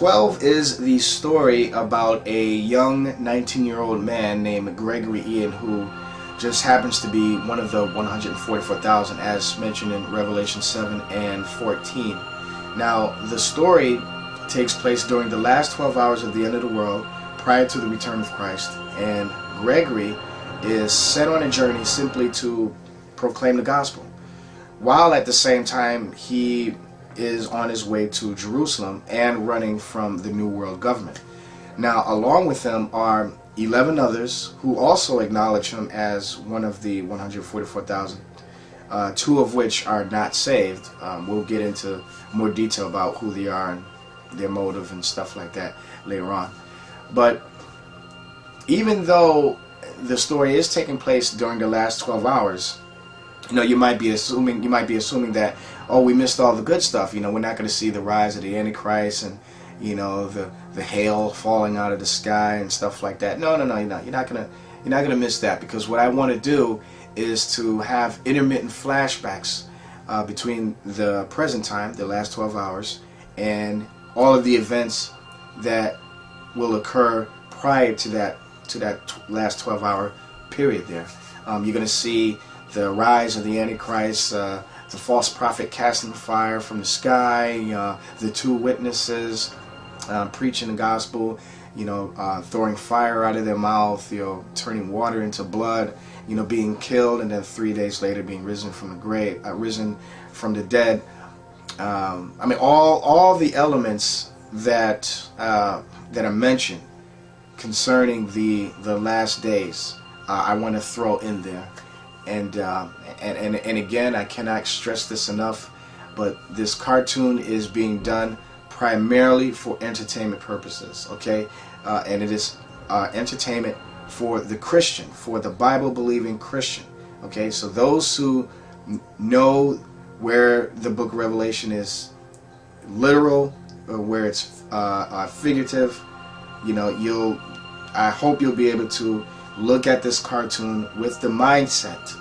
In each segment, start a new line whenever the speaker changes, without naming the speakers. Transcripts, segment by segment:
12 is the story about a young 19-year-old man named Gregory Ian, who just happens to be one of the 144,000 as mentioned in Revelation 7 and 14. Now, the story takes place during the last 12 hours of the end of the world prior to the return of Christ, and Gregory is set on a journey simply to proclaim the gospel, while at the same time he is on his way to Jerusalem and running from the New World government. Now, along with him are 11 others who also acknowledge him as one of the 144,000, two of which are not saved. We'll get into more detail about who they are and their motive and stuff like that later on. But even though the story is taking place during the last 12 hours, you might be assuming that, oh, we missed all the good stuff. We're not going to see the rise of the Antichrist and the hail falling out of the sky and stuff like that. No, you're not. You're not gonna miss that, because what I want to do is to have intermittent flashbacks between the present time, the last 12 hours, and all of the events that will occur prior to that last 12-hour period there. You're going to see the rise of the Antichrist, the false prophet casting fire from the sky, the two witnesses preaching the gospel, throwing fire out of their mouth, turning water into blood, being killed, and then 3 days later being risen from the grave, risen from the dead. I mean, all the elements that are mentioned concerning the last days, I want to throw in there. And again, I cannot stress this enough, but this cartoon is being done primarily for entertainment purposes, okay? And it is entertainment for the Christian, for the Bible-believing Christian, okay? So those who know where the book of Revelation is literal or where it's figurative, I hope you'll be able to look at this cartoon with the mindset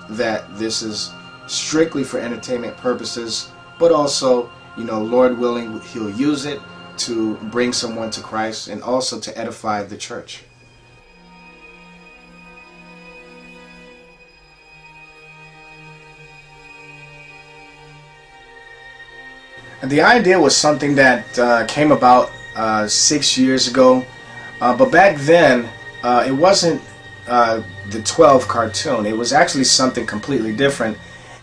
that this is strictly for entertainment purposes, but also, Lord willing, He'll use it to bring someone to Christ and also to edify the church. And the idea was something that came about 6 years ago, but back then it wasn't the 12 cartoon. It was actually something completely different,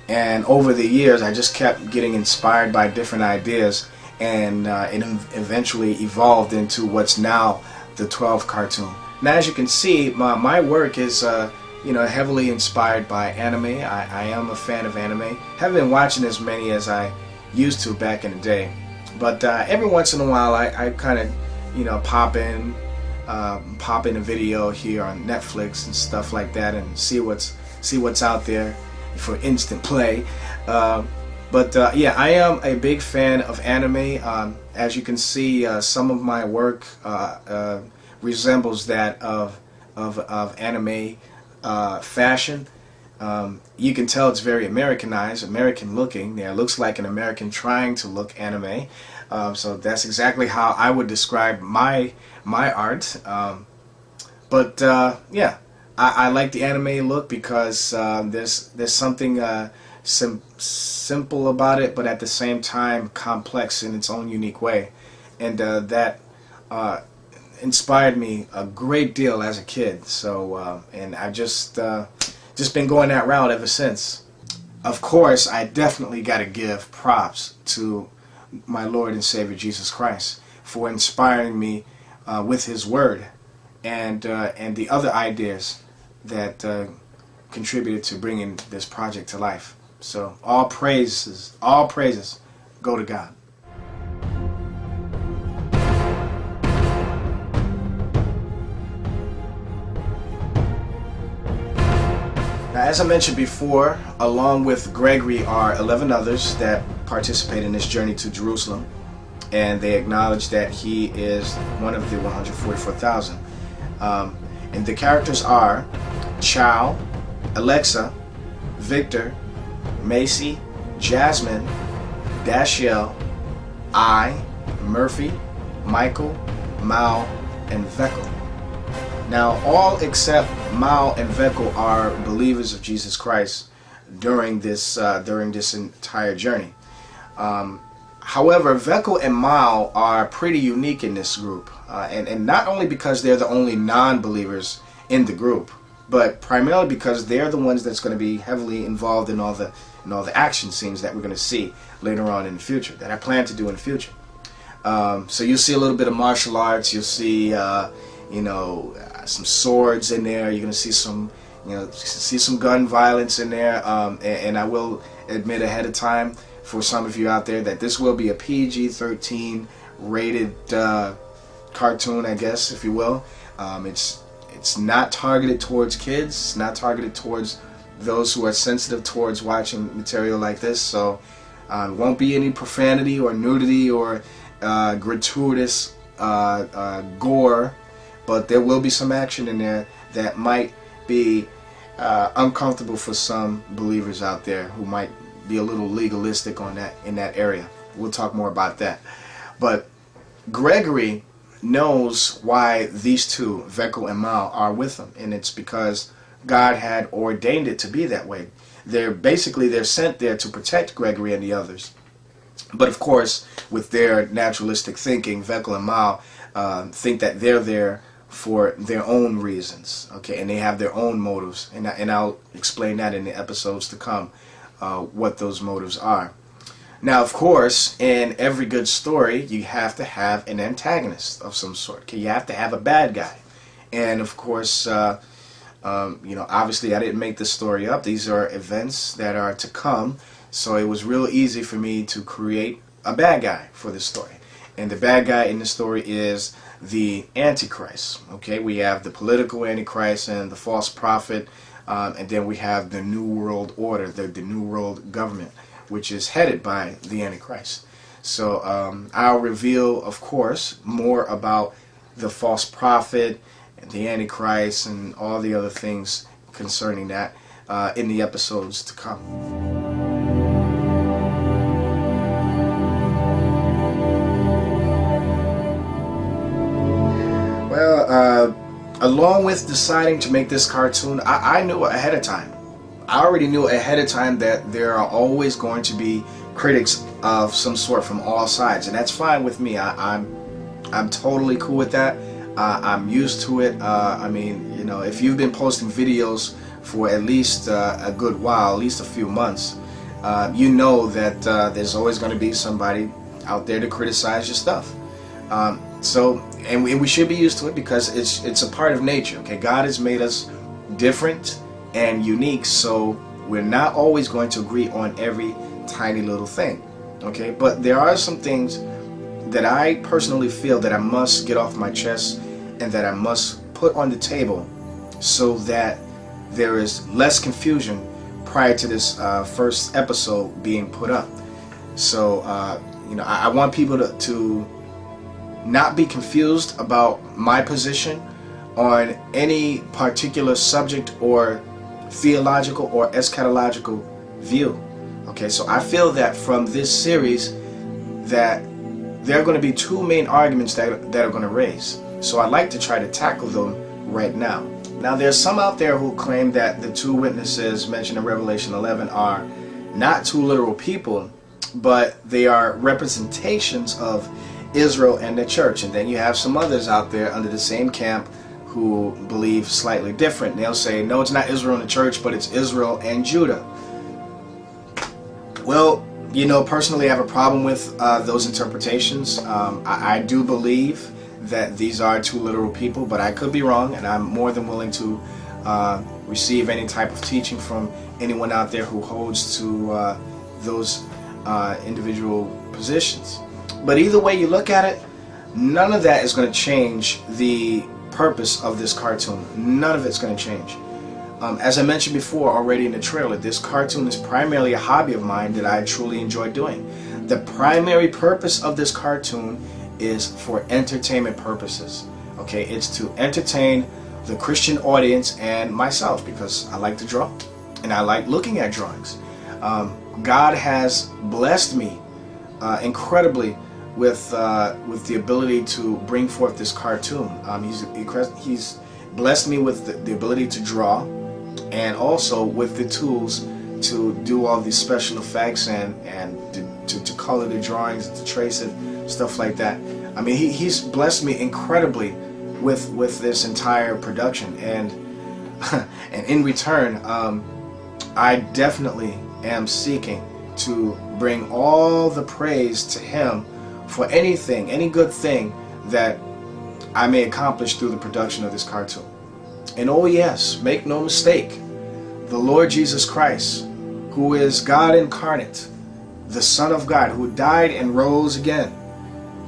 and over the years I just kept getting inspired by different ideas, and it eventually evolved into what's now the 12 cartoon. Now, as you can see, my work is heavily inspired by anime. I am a fan of anime. Haven't been watching as many as I used to back in the day, but every once in a while I kind of pop in a video here on Netflix and stuff like that, and see what's out there for instant play. Yeah, I am a big fan of anime. As you can see, some of my work resembles that of anime fashion. You can tell it's very Americanized, American looking. Yeah, it looks like an American trying to look anime. So that's exactly how I would describe my art. Yeah, I like the anime look because there's something simple about it, but at the same time complex in its own unique way, and that inspired me a great deal as a kid. So and I've just been going that route ever since. Of course, I definitely got to give props to my Lord and Savior Jesus Christ for inspiring me with His Word and the other ideas that contributed to bringing this project to life. So all praises go to God. Now, as I mentioned before, along with Gregory are 11 others that participate in this journey to Jerusalem, and they acknowledge that he is one of the 144,000. And the characters are Chow, Alexa, Victor, Macy, Jasmine, Dashiell, I, Murphy, Michael, Mal, and Vekel. Now, all except Mal and Vekel are believers of Jesus Christ during this entire journey. However, Vekel and Mal are pretty unique in this group, and not only because they're the only non-believers in the group, but primarily because they're the ones that's going to be heavily involved in all the action scenes that we're going to see later on in the future, that I plan to do in the future. So you'll see a little bit of martial arts. You'll see, some swords in there. You're going to see some gun violence in there. And I will admit ahead of time for some of you out there that this will be a PG-13 rated cartoon, I guess, if you will. It's not targeted towards kids. It's not targeted towards those who are sensitive towards watching material like this. So it won't be any profanity or nudity or gratuitous gore, but there will be some action in there that might be uncomfortable for some believers out there who might be a little legalistic on that in that area. We'll talk more about that. But Gregory knows why these two, Vekel and Mal, are with him, and it's because God had ordained it to be that way. They're sent there to protect Gregory and the others. But of course, with their naturalistic thinking, Vekel and Mal think that they're there for their own reasons, okay, and they have their own motives, and I'll explain that in the episodes to come, what those motives are. Now, of course, in every good story, you have to have an antagonist of some sort. Okay, you have to have a bad guy, and of course, obviously, I didn't make this story up. These are events that are to come, so it was real easy for me to create a bad guy for this story. And the bad guy in the story is the Antichrist. Okay, we have the political Antichrist and the false prophet, and then we have the New World Order, the New World Government, which is headed by the Antichrist. So I'll reveal, of course, more about the false prophet, the Antichrist, and all the other things concerning that in the episodes to come. Well, along with deciding to make this cartoon, I knew ahead of time. I already knew ahead of time that there are always going to be critics of some sort from all sides, and that's fine with me. I'm totally cool with that. I'm used to it. I mean, if you've been posting videos for at least a good while, at least a few months, you know that there's always going to be somebody out there to criticize your stuff. And we should be used to it because it's a part of nature. Okay, God has made us different and unique, so we're not always going to agree on every tiny little thing. Okay, but there are some things that I personally feel that I must get off my chest and that I must put on the table so that there is less confusion prior to this first episode being put up. So I want people to not be confused about my position on any particular subject or theological or eschatological view. Okay, so I feel that from this series that there are going to be two main arguments that are going to raise. So I'd like to try to tackle them right now. Now, there's some out there who claim that the two witnesses mentioned in Revelation 11 are not two literal people, but they are representations of Israel and the church. And then you have some others out there under the same camp who believe slightly different. They'll say, no, it's not Israel and the church, but it's Israel and Judah. Well, personally I have a problem with those interpretations. I do believe that these are two literal people, but I could be wrong, and I'm more than willing to receive any type of teaching from anyone out there who holds to those individual positions. But either way you look at it, none of that is going to change the purpose of this cartoon. None of it's going to change. As I mentioned before already in the trailer, this cartoon is primarily a hobby of mine that I truly enjoy doing. The primary purpose of this cartoon is for entertainment purposes. Okay, it's to entertain the Christian audience and myself because I like to draw and I like looking at drawings. God has blessed me incredibly with the ability to bring forth this cartoon. He's blessed me with the ability to draw, and also with the tools to do all these special effects and to color the drawings, to trace it, stuff like that. I mean, he's blessed me incredibly with this entire production, and and in return, I definitely am seeking to bring all the praise to him for anything, any good thing that I may accomplish through the production of this cartoon. And oh yes, make no mistake, the Lord Jesus Christ, who is God incarnate, the Son of God, who died and rose again,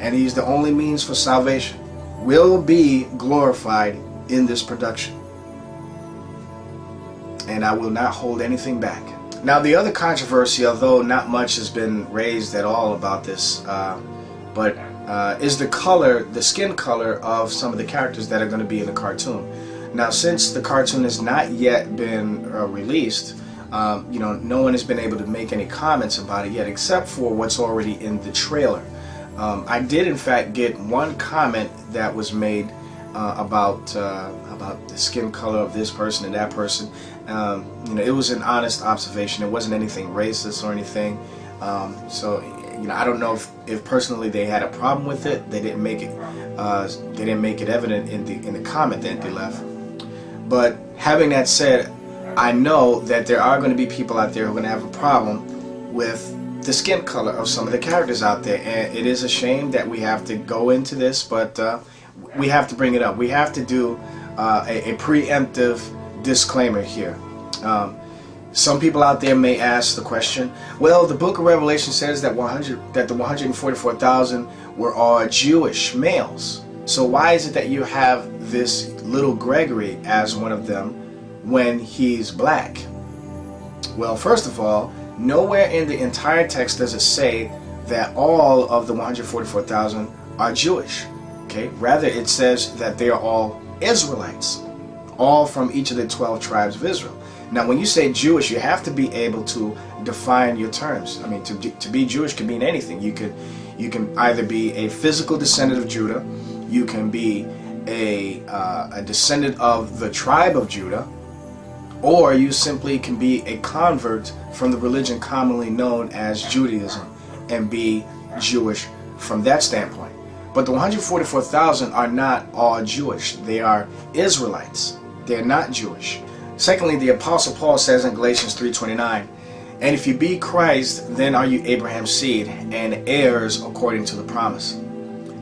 and he's the only means for salvation, will be glorified in this production. And I will not hold anything back. Now, the other controversy, although not much has been raised at all about this, is the skin color of some of the characters that are going to be in the cartoon. Now, since the cartoon has not yet been released, no one has been able to make any comments about it yet, except for what's already in the trailer. I did, in fact, get one comment that was made about the skin color of this person and that person. It was an honest observation. It wasn't anything racist or anything. I don't know if personally they had a problem with it. They didn't make it. They didn't make it evident in the comment that they left. But having that said, I know that there are going to be people out there who are going to have a problem with the skin color of some of the characters out there, and it is a shame that we have to go into this, but we have to bring it up. We have to do a preemptive disclaimer here. Some people out there may ask the question, well, the book of Revelation says that the 144,000 were all Jewish males. So why is it that you have this little Gregory as one of them when he's black? Well, first of all, nowhere in the entire text does it say that all of the 144,000 are Jewish. Okay? Rather, it says that they are all Israelites, all from each of the 12 tribes of Israel. Now, when you say Jewish, you have to be able to define your terms. I mean, to be Jewish can mean anything. You can either be a physical descendant of Judah, you can be a descendant of the tribe of Judah, or you simply can be a convert from the religion commonly known as Judaism and be Jewish from that standpoint. But the 144,000 are not all Jewish. They are Israelites. They're not Jewish. Secondly, the Apostle Paul says in Galatians 3:29, and if you be Christ, then are you Abraham's seed and heirs according to the promise.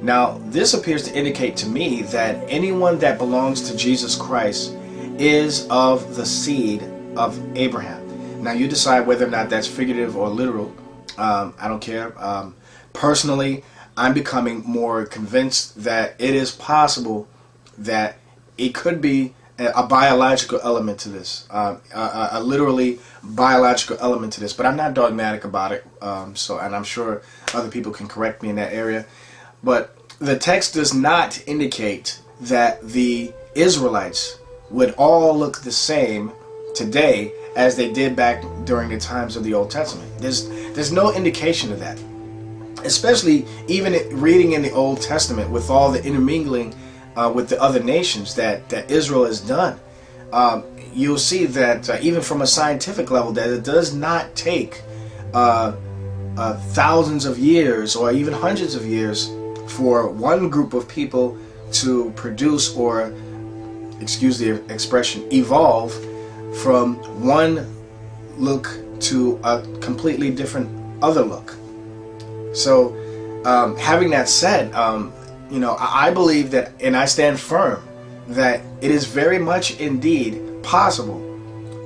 Now, this appears to indicate to me that anyone that belongs to Jesus Christ is of the seed of Abraham. Now, you decide whether or not that's figurative or literal. I don't care. Personally, I'm becoming more convinced that it is possible that it could be a biological element to this, a literally biological element to this. But I'm not dogmatic about it, and I'm sure other people can correct me in that area. But the text does not indicate that the Israelites would all look the same today as they did back during the times of the Old Testament. There's no indication of that. Especially even reading in the Old Testament with all the intermingling with the other nations that Israel has done, you'll see that even from a scientific level, that it does not take thousands of years or even hundreds of years for one group of people to produce, or excuse the expression, evolve from one look to a completely different other look. So having that said, I believe that, and I stand firm, that it is very much indeed possible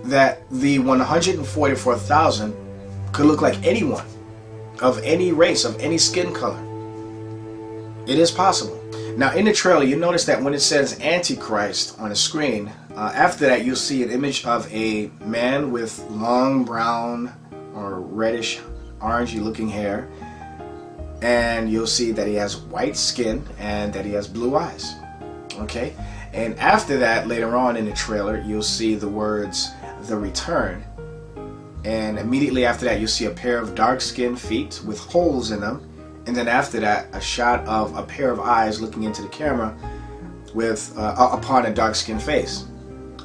that the 144,000 could look like anyone, of any race, of any skin color. It is possible. Now, in the trailer, you notice that when it says Antichrist on the screen, after that you'll see an image of a man with long brown or reddish orangey looking hair, and you'll see that he has white skin and that he has blue eyes. Okay? And after that, later on in the trailer, you'll see the words, "The Return." And immediately after that, you'll see a pair of dark-skinned feet with holes in them and then after that, a shot of a pair of eyes looking into the camera with upon a dark-skinned face.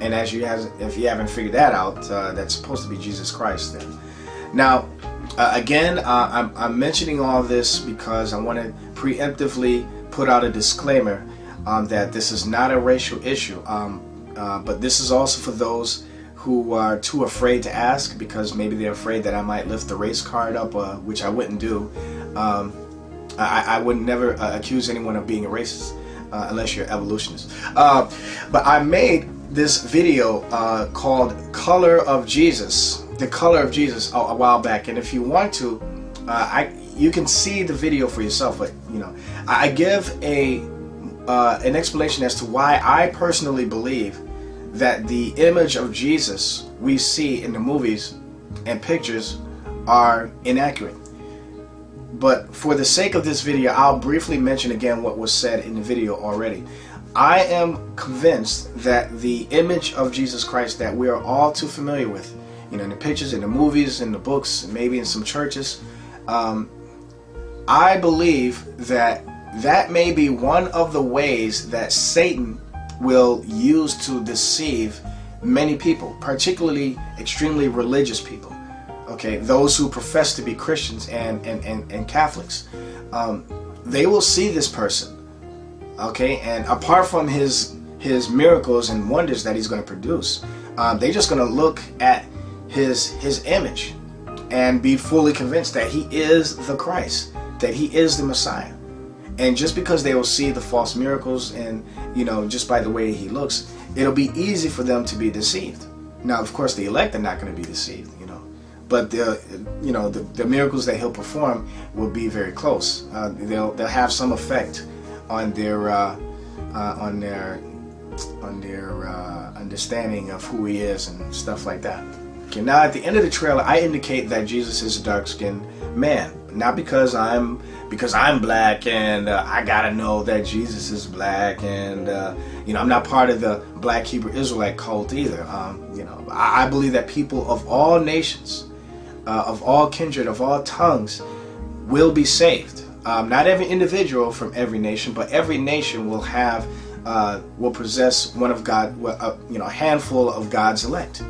And if you haven't figured that out, that's supposed to be Jesus Christ. Then, now, again, I'm mentioning all this because I want to preemptively put out a disclaimer that this is not a racial issue, but this is also for those who are too afraid to ask, because maybe they're afraid that I might lift the race card up, which I wouldn't do. I would never accuse anyone of being a racist unless you're evolutionist. But I made this video called "Color of Jesus," the color of Jesus, a while back, and if you want to, you can see the video for yourself. But I give an explanation as to why I personally believe that the image of Jesus we see in the movies and pictures are inaccurate. But for the sake of this video, I'll briefly mention again what was said in the video already. I am convinced that the image of Jesus Christ that we are all too familiar with, in the pictures, in the movies, in the books, maybe in some churches, I believe that may be one of the ways that Satan will use to deceive many people, particularly extremely religious people. Okay, those who profess to be Christians and Catholics. They will see this person, okay, and apart from his miracles and wonders that he's going to produce, they're just going to look at his image and be fully convinced that he is the Christ, that he is the Messiah. And just because they will see the false miracles and, just by the way he looks, it'll be easy for them to be deceived. Now, of course, the elect are not going to be deceived, but the miracles that he'll perform will be very close. They'll have some effect on their understanding of who he is and stuff like that. Okay, now at the end of the trailer, I indicate that Jesus is a dark-skinned man, not because I'm black and I gotta know that Jesus is black, and I'm not part of the Black Hebrew Israelite cult either. I believe that people of all nations, of all kindred, of all tongues, will be saved. Not every individual from every nation, but every nation will possess one of God, a handful of God's elect.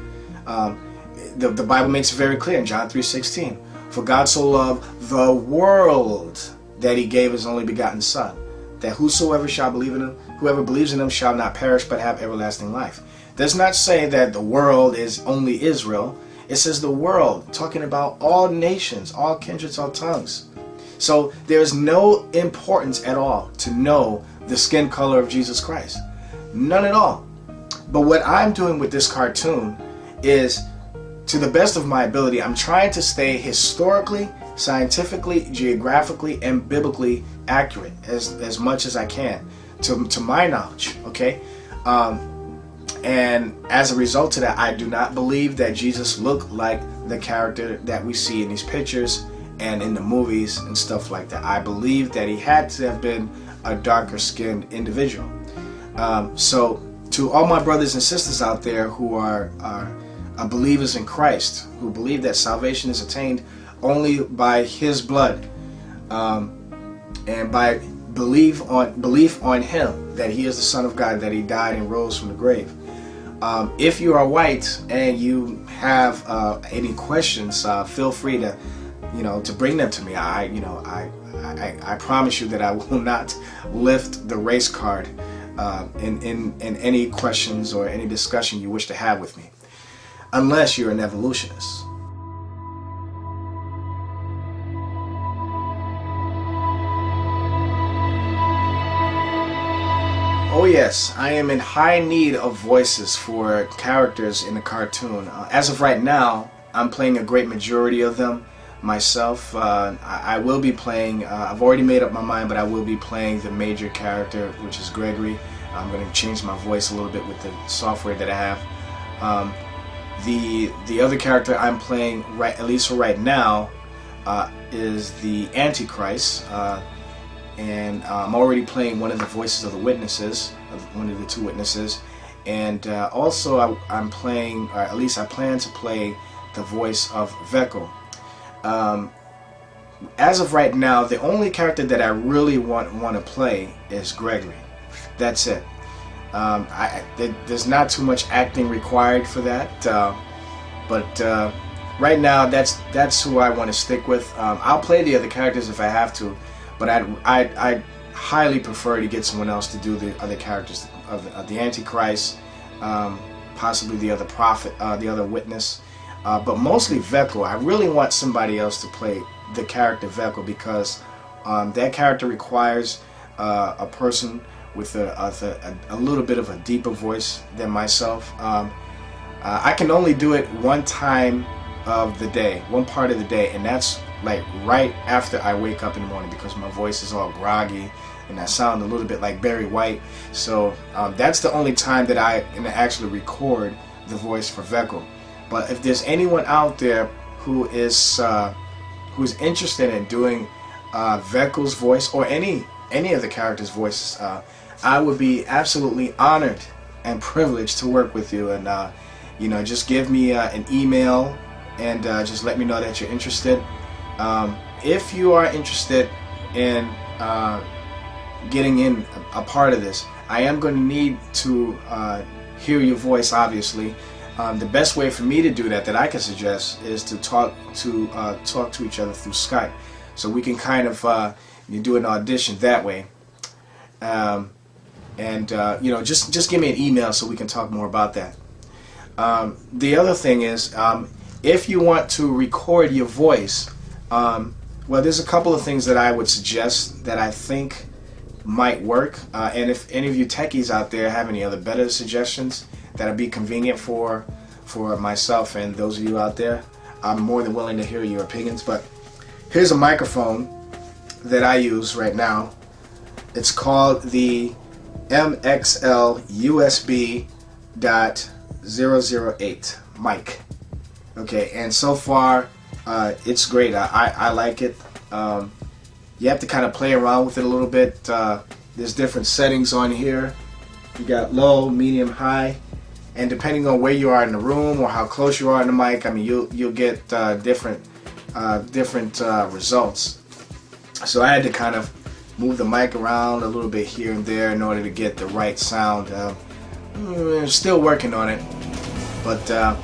The Bible makes it very clear in John 3:16. For God so loved the world that he gave his only begotten Son, that whosoever shall believe in him, whoever believes in him shall not perish but have everlasting life. It does not say that the world is only Israel. It says the world, talking about all nations, all kindreds, all tongues. So there's no importance at all to know the skin color of Jesus Christ. None at all. But what I'm doing with this cartoon is, to the best of my ability, I'm trying to stay historically, scientifically, geographically, and biblically accurate as much as I can, to my knowledge, okay? And as a result of that, I do not believe that Jesus looked like the character that we see in these pictures and in the movies and stuff like that. I believe that he had to have been a darker skinned individual. So to all my brothers and sisters out there who are believers in Christ, who believe that salvation is attained only by his blood, and by belief on him, that he is the Son of God, that he died and rose from the grave. If you are white and you have any questions, feel free to bring them to me. I promise you that I will not lift the race card in any questions or any discussion you wish to have with me, unless you're an evolutionist. Oh yes, I am in high need of voices for characters in the cartoon. As of right now, I'm playing a great majority of them myself. I will be playing, I've already made up my mind, but I will be playing the major character, which is Gregory. I'm going to change my voice a little bit with the software that I have. The other character I'm playing, at least for right now, is the Antichrist. And I'm already playing one of the voices of the witnesses, of one of the two witnesses, and also I'm playing, or at least I plan to play, the voice of Veko. as of right now, the only character that I really want to play is Gregory. That's it. There's not too much acting required for that, but right now that's who I want to stick with. I'll play the other characters if I have to, but I'd highly prefer to get someone else to do the other characters of the Antichrist, possibly the other prophet, the other witness, but mostly Vekel. I really want somebody else to play the character Vekel, because that character requires a person with a little bit of a deeper voice than myself. I can only do it one time of the day, one part of the day, and that's like right after I wake up in the morning, because my voice is all groggy and I sound a little bit like Barry White. So that's the only time that I can actually record the voice for Vekel. But if there's anyone out there who is who's interested in doing Vekel's voice, or any of the characters' voices, I would be absolutely honored and privileged to work with you. And just give me an email and just let me know that you're interested. If you are interested in getting in a part of this, I am going to need to hear your voice, obviously. The best way for me to do that I can suggest is to talk to each other through Skype, so we can kind of do an audition that way. Just give me an email so we can talk more about that. The other thing is, if you want to record your voice, well, there's a couple of things that I would suggest that I think might work. And if any of you techies out there have any other better suggestions that would be convenient for myself and those of you out there, I'm more than willing to hear your opinions. But here's a microphone that I use right now. It's called the MXL USB .008 mic. Okay, and so far it's great. I like it. You have to kind of play around with it a little bit. There's different settings on here. You got low, medium, high, and depending on where you are in the room or how close you are in the mic, I mean, you'll get different results. So I had to kind of move the mic around a little bit here and there in order to get the right sound. Still working on it, but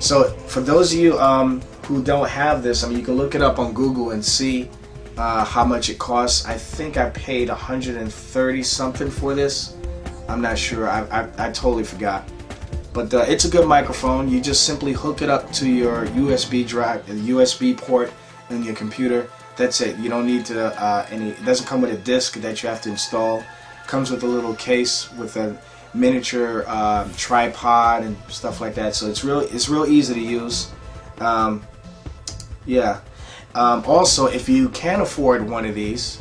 so for those of you who don't have this, I mean, you can look it up on Google and see how much it costs. I think I paid 130 something for this. I'm not sure. I totally forgot. But it's a good microphone. You just simply hook it up to your USB drive, USB port in your computer. That's it. You don't need to it doesn't come with a disc that you have to install. It comes with a little case with a miniature tripod and stuff like that. So it's real easy to use. Also, if you can afford one of these,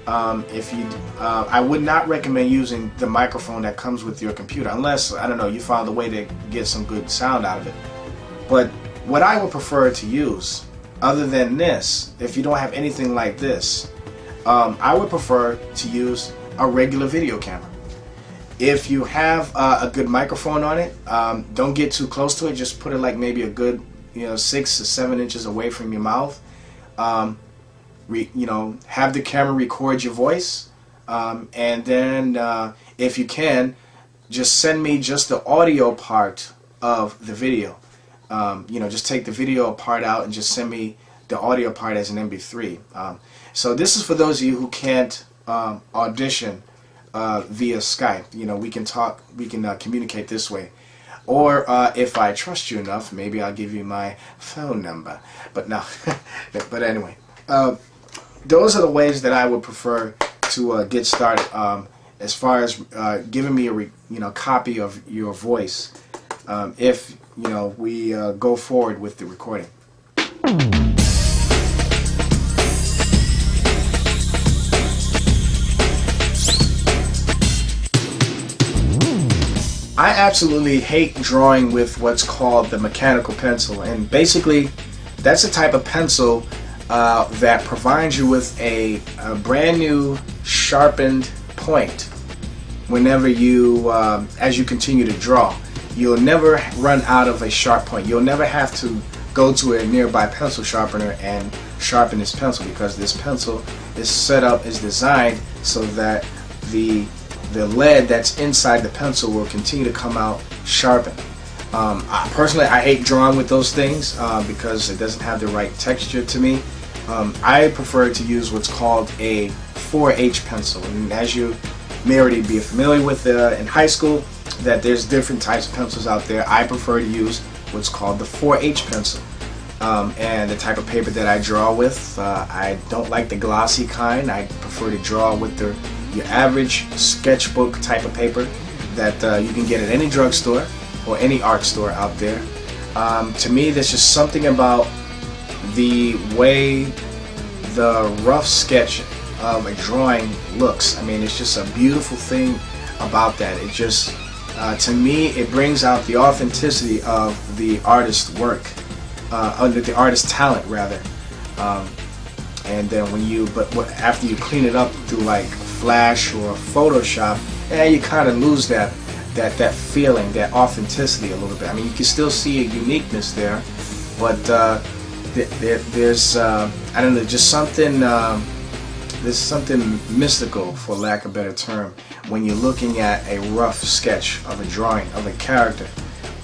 I would not recommend using the microphone that comes with your computer, unless, I don't know, you found a way to get some good sound out of it. But what I would prefer to use, other than this, if you don't have anything like this, I would prefer to use a regular video camera. If you have a good microphone on it, don't get too close to it. Just put it like maybe a good 6 to 7 inches away from your mouth. Have the camera record your voice, and then if you can, just send me just the audio part of the video. Just take the video part out and just send me the audio part as an MP3. So this is for those of you who can't audition via Skype. We can talk, we can communicate this way. Or if I trust you enough, maybe I'll give you my phone number. But no, but anyway, those are the ways that I would prefer to get started. As far as giving me a copy of your voice, if we go forward with the recording. I absolutely hate drawing with what's called the mechanical pencil, and basically that's a type of pencil that provides you with a brand new sharpened point whenever you as you continue to draw. You'll never run out of a sharp point. You'll never have to go to a nearby pencil sharpener and sharpen this pencil, because this pencil is set up, is designed so that the lead that's inside the pencil will continue to come out sharpened. Personally, I hate drawing with those things because it doesn't have the right texture to me. I prefer to use what's called a 4H pencil, and as you may already be familiar with in high school, that there's different types of pencils out there. I prefer to use what's called the 4H pencil. And the type of paper that I draw with, I don't like the glossy kind. I prefer to draw with your average sketchbook type of paper that you can get at any drugstore or any art store out there. To me, there's just something about the way the rough sketch of a drawing looks. I mean, it's just a beautiful thing about that. It just, to me, it brings out the authenticity of the artist's work, under the artist's talent rather. And then after you clean it up through like Flash or Photoshop, you kind of lose that feeling, that authenticity a little bit. I mean, you can still see a uniqueness there, but there's I don't know, just something. There's something mystical, for lack of a better term, when you're looking at a rough sketch of a drawing of a character.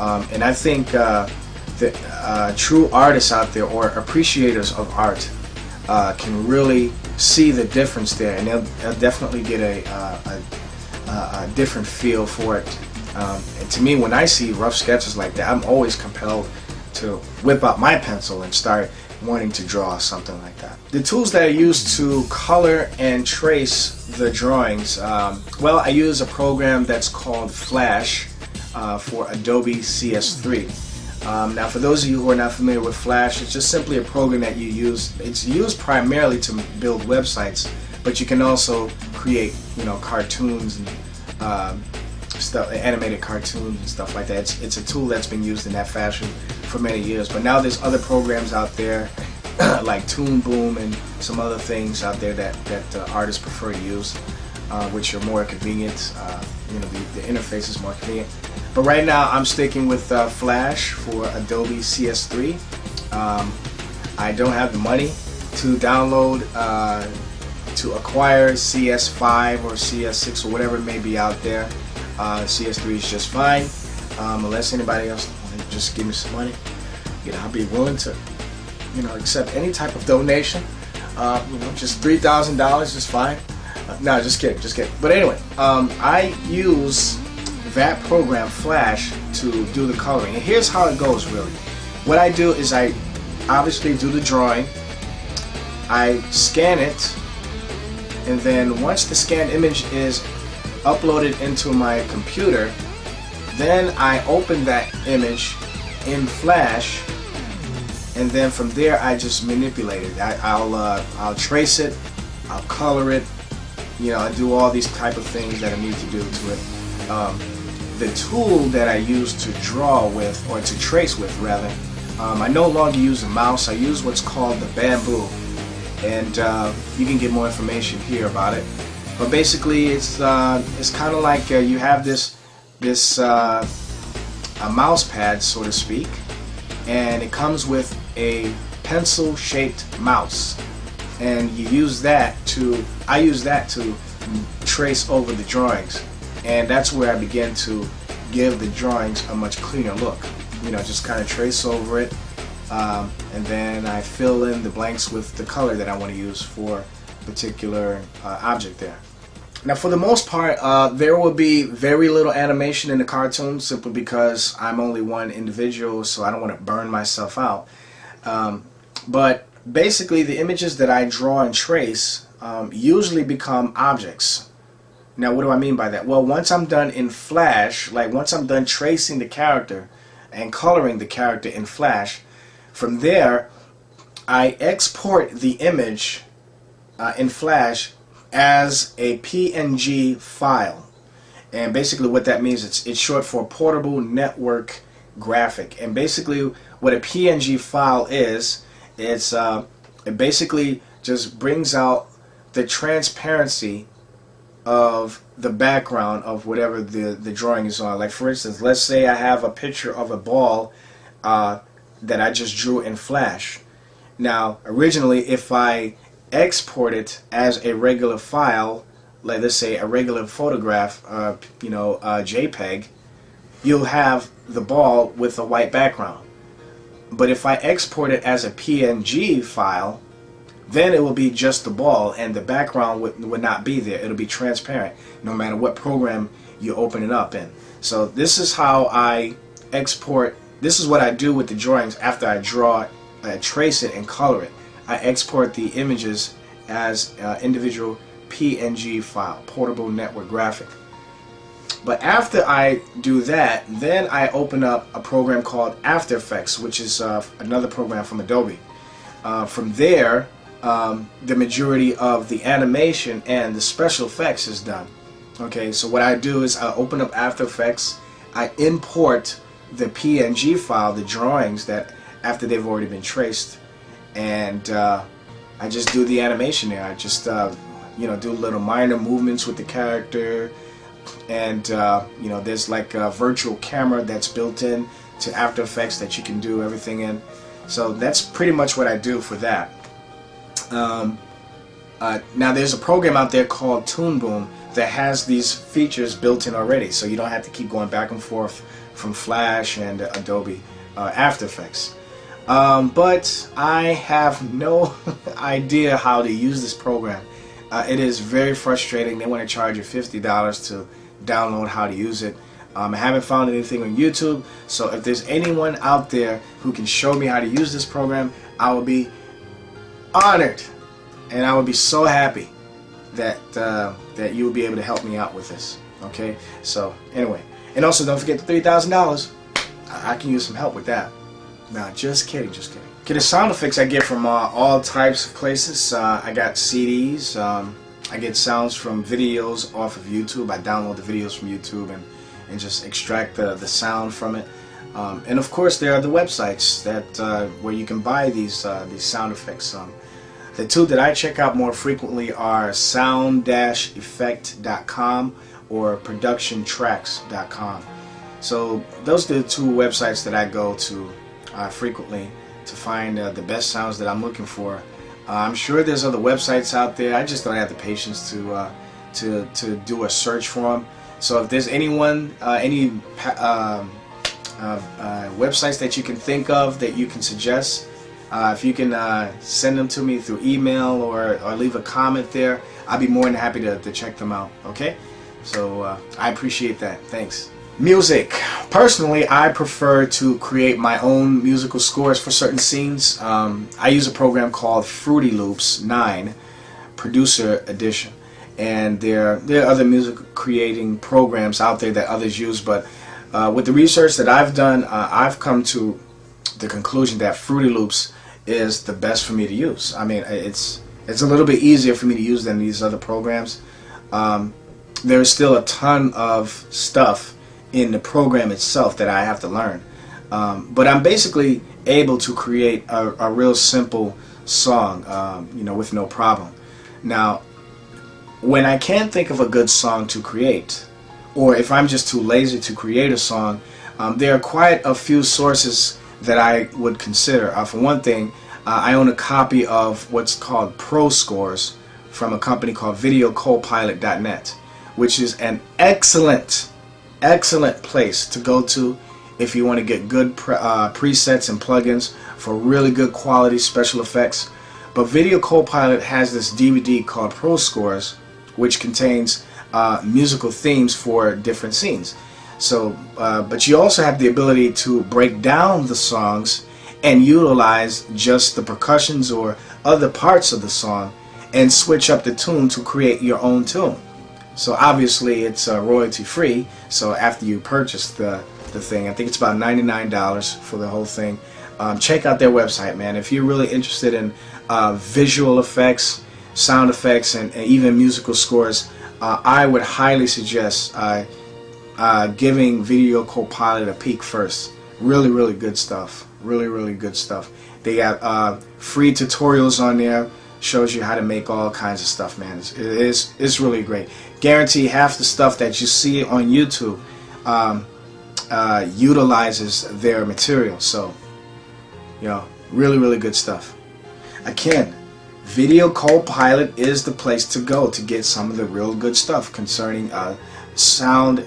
And I think that true artists out there, or appreciators of art, can really see the difference there, and they'll definitely get a different feel for it. And to me, when I see rough sketches like that, I'm always compelled to whip out my pencil and start wanting to draw something like that. The tools that I use to color and trace the drawings, well, I use a program that's called Flash for Adobe CS3. Now, for those of you who are not familiar with Flash, it's just simply a program that you use. It's used primarily to build websites, but you can also create, cartoons and stuff, animated cartoons and stuff like that. It's a tool that's been used in that fashion for many years. But now there's other programs out there like Toon Boom and some other things out there that artists prefer to use, which are more convenient. The interface is more convenient. But right now I'm sticking with Flash for Adobe CS3. I don't have the money to download, to acquire CS5 or CS6 or whatever it may be out there. CS3 is just fine, unless anybody else wants to just give me some money. I'll be willing to, accept any type of donation. Just $3,000 is fine. No, just kidding. But anyway, I use that program, Flash, to do the coloring. And here's how it goes, really. What I do is I obviously do the drawing, I scan it, and then once the scanned image is uploaded into my computer, then I open that image in Flash, and then from there I just manipulate it. I'll trace it, I'll color it, I do all these type of things that I need to do to it. The tool that I use to draw with, or to trace with rather, I no longer use a mouse. I use what's called the bamboo, and you can get more information here about it. But basically, it's kind of like you have this a mouse pad, so to speak, and it comes with a pencil-shaped mouse, and I use that to trace over the drawings, and that's where I begin to give the drawings a much cleaner look. Just kind of trace over it, and then I fill in the blanks with the color that I want to use for a particular object there. Now, for the most part, there will be very little animation in the cartoon, simply because I'm only one individual, so I don't want to burn myself out. But basically, the images that I draw and trace usually become objects. Now, what do I mean by that? Well, once I'm done in Flash, like once I'm done tracing the character and coloring the character in Flash, from there, I export the image in Flash as a PNG file. And basically what that means, it's short for Portable Network Graphic. And basically what a PNG file is, it basically just brings out the transparency of the background of whatever the drawing is on. Like, for instance, let's say I have a picture of a ball that I just drew in Flash, Now, originally, if I export it as a regular file, like let's say a regular photograph, JPEG, you'll have the ball with a white background. But if I export it as a PNG file, then it will be just the ball, and the background would not be there. It'll be transparent no matter what program you open it up in. So this is how I export. This is what I do with the drawings after I draw, trace it, and color it. I export the images as individual PNG file, portable network graphic. But after I do that, then I open up a program called After Effects, which is another program from Adobe. From there, the majority of the animation and the special effects is done. Okay, so what I do is I open up After Effects, I import the PNG file, the drawings that after they've already been traced, and I just do the animation there. I just do little minor movements with the character, and there's like a virtual camera that's built in to After Effects that you can do everything in. So that's pretty much what I do for that. Now there's a program out there called Toon Boom that has these features built in already, so you don't have to keep going back and forth from Flash and Adobe After Effects. But I have no idea how to use this program. It is very frustrating. They want to charge you $50 to download how to use it. I haven't found anything on YouTube, so if there's anyone out there who can show me how to use this program, I will be honored, and I would be so happy that that you will be able to help me out with this. Okay, so anyway, and also don't forget the $3,000. I can use some help with that. Nah, just kidding, just kidding. Okay, the sound effects I get from all types of places. I got CDs. I get sounds from videos off of YouTube. I download the videos from YouTube and just extract the sound from it. And of course, there are the websites that where you can buy these sound effects. The two that I check out more frequently are sound-effect.com or productiontracks.com. So those are the two websites that I go to frequently to find the best sounds that I'm looking for. I'm sure there's other websites out there. I just don't have the patience to do a search for them. So if there's anyone, any websites that you can think of that you can suggest, if you can send them to me through email or leave a comment there, I'll be more than happy to check them out. Okay? So I appreciate that. Thanks. Music. Personally, I prefer to create my own musical scores for certain scenes. I use a program called Fruity Loops 9 Producer Edition, and there are other music creating programs out there that others use, but with the research that I've done, I've come to the conclusion that Fruity Loops is the best for me to use. I mean, it's a little bit easier for me to use than these other programs. There's still a ton of stuff in the program itself that I have to learn, but I'm basically able to create a real simple song, with no problem. Now, when I can't think of a good song to create, or if I'm just too lazy to create a song, there are quite a few sources that I would consider. For one thing, I own a copy of what's called Pro Scores from a company called VideoCopilot.net, which is an excellent place to go to if you want to get good presets and plugins for really good quality special effects. But Video Copilot has this DVD called Pro Scores, which contains musical themes for different scenes. So, but you also have the ability to break down the songs and utilize just the percussions or other parts of the song and switch up the tune to create your own tune. So obviously it's royalty free. So after you purchase the thing, I think it's about $99 for the whole thing. Check out their website, man. If you're really interested in visual effects, sound effects, and even musical scores, I would highly suggest giving Video Copilot a peek first. Really good stuff. Really good stuff. They got free tutorials on there. Shows you how to make all kinds of stuff, man. It's really great. Guarantee half the stuff that you see on YouTube utilizes their material. So, really good stuff. Again, Video Copilot is the place to go to get some of the real good stuff concerning sound,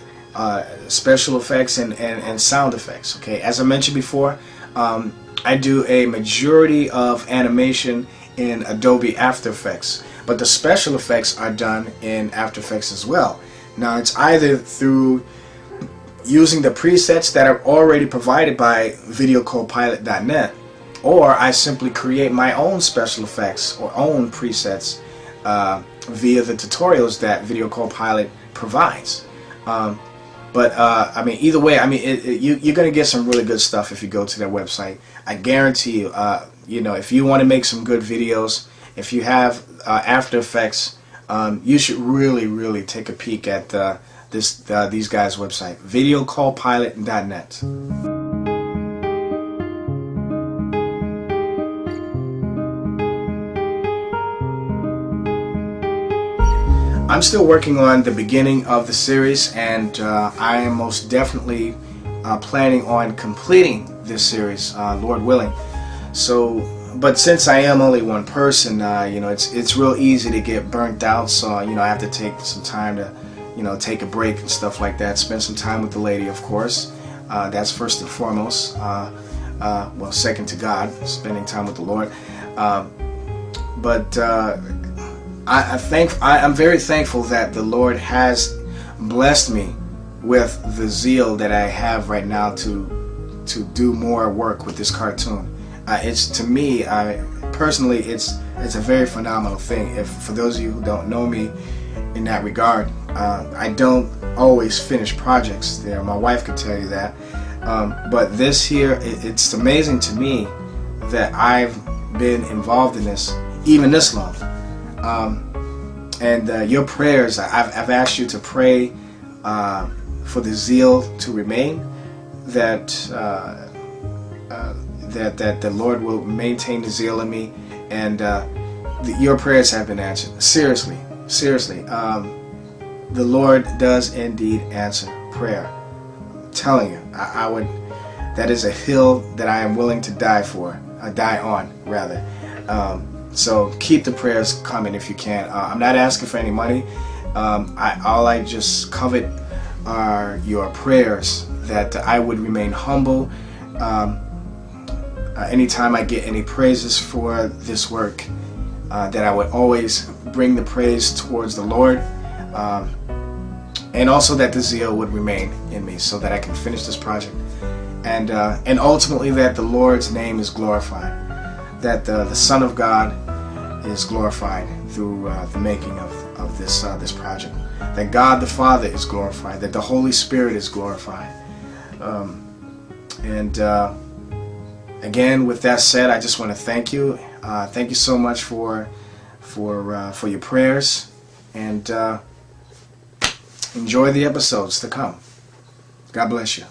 special effects, and sound effects. Okay, as I mentioned before, I do a majority of animation in Adobe After Effects, but the special effects are done in After Effects as well. Now, it's either through using the presets that are already provided by videocopilot.net, or I simply create my own special effects or own presets via the tutorials that Video Copilot provides. I mean, either way, I mean, you're going to get some really good stuff if you go to their website. I guarantee you, you know, if you want to make some good videos, if you have After Effects, you should really take a peek at these guys' website, videocopilot.net. I'm still working on the beginning of the series, and I am most definitely planning on completing this series, Lord willing. So, but since I am only one person, you know, it's real easy to get burnt out. So, you know, I have to take some time to, you know, take a break and stuff like that. Spend some time with the lady, of course. That's first and foremost. Well, second to God, spending time with the Lord. I'm very thankful that the Lord has blessed me with the zeal that I have right now to do more work with this cartoon. It's, to me, personally, it's a very phenomenal thing. For those of you who don't know me in that regard, I don't always finish projects there. My wife could tell you that. But this here, it's amazing to me that I've been involved in this even this long. Your prayers, I've asked you to pray for the zeal to remain, that the Lord will maintain the zeal in me, and your prayers have been answered. Seriously, the Lord does indeed answer prayer. I'm telling you, that is a hill that I am willing to die on rather. So keep the prayers coming if you can. I'm not asking for any money. All I just covet are your prayers, that I would remain humble. Anytime I get any praises for this work, that I would always bring the praise towards the Lord, and also that the zeal would remain in me so that I can finish this project, and ultimately that the Lord's name is glorified, that the Son of God is glorified through the making of this project, that God the Father is glorified, that the Holy Spirit is glorified. Again, with that said, I just want to thank you. Thank you so much for your prayers, and enjoy the episodes to come. God bless you.